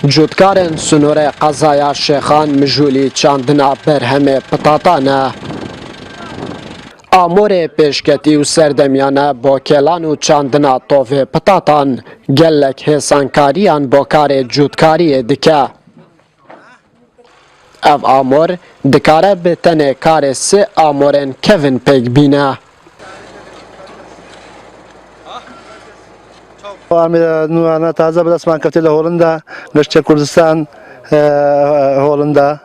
جوتکارن سنوره قزایا شیخان مجولی چاندنا برهمه پتاتانه آمور پیشکتی و سردمیانه با کلان و چاندنا طوفه پتاتان گلک حسانکاریان با کار جوتکاری دکه او آمور دکاره به تنه کار سه آمورن کوین پیگ بینه أنا تازه بدأ اسمان كفتي لهولندا نشت كردستان هولندا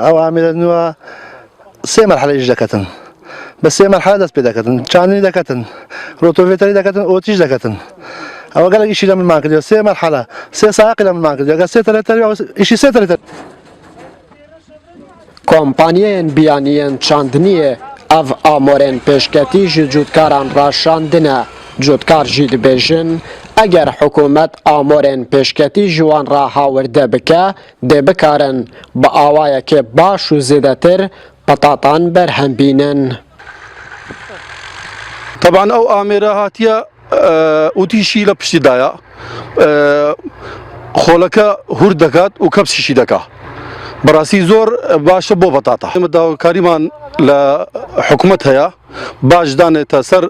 أو عامل نوع سه مرحلة يجدكتن بس سه مرحلة دست بدكتن شاني دكتن روتوفيتري دكتن أوتيش دكتن أو قال إشي لمن ماكدي سه مرحلة سه ساق لمن ماكدي قال سه ثلاثة إشي سه ثلاثة کمپانیین بیانیین چاندنیه او آمورین پیشکتی جودکاران را شاندنه جودکار جید بیجن اگر حکومت آمورین پیشکتی جوان را هاورده بکه ده بکارن با آوائه که باش و زیده تر پتاتان برهم بینن طبعا او آميرة هاتيا اوتيشي لبشتي دايا خولكا هردكات وكبسشي دكا براسي زور باش بو بطاطا مداو كاريمان لحكومتها باش دان تسر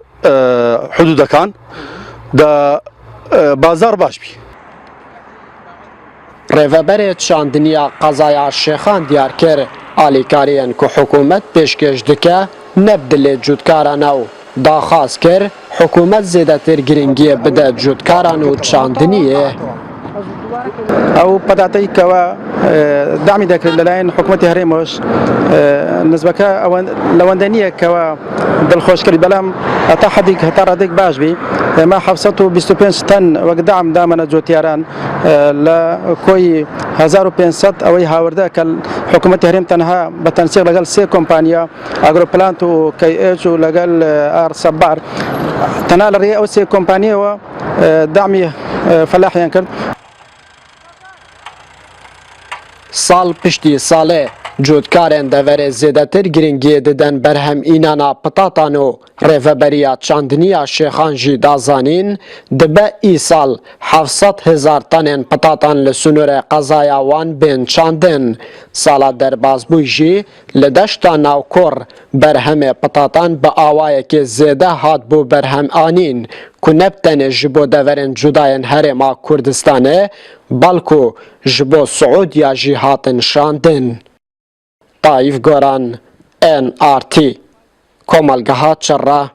حدود كان دا بازار باش بي ریوبر چاندنیا قضایا شیخان دیار کر آلیکارین که حکومت پیشکش دکه نبدل جودکارانه و داخواست کر حکومت زیده تر گرنگی بده جودکاران و چاندنیه او پداتي كوا دعم ذاك للاين حكومه هريموش نسبك او لوندانيه كوا بالخوش كري بلام اتحدك هتردك باش بي ما حفصته بستوبنس تن وقدعم دامنا جوتياران لا كوي 1500 او هاوردا حكومه هريم تنها بتنسيق لقال سي كومبانيا اغرو بلانتو كي اتش لقال ار صبار تنال ري او سي كومبانيا دعمي فلاح ينكر سال پشتی ساله جودکارن دوره زیده تر گرنگی ددن برهم اینانا پتاتانو ریوبریا چاندنیا شیخان جی دازانین دبه ای سال 700,000 تنین پتاتان لسنور قضایا وان بین چاندن سالا در بازبوی جی لدشتا ناوکور برهم پتاتان با آوائه که زیده هاد بو برهم آنین که نبتن جبو دورن جداین هرما کردستانه بلکو جبو سعودیا جی هاتن شاندن طایف گوران NRT کوملگها چرا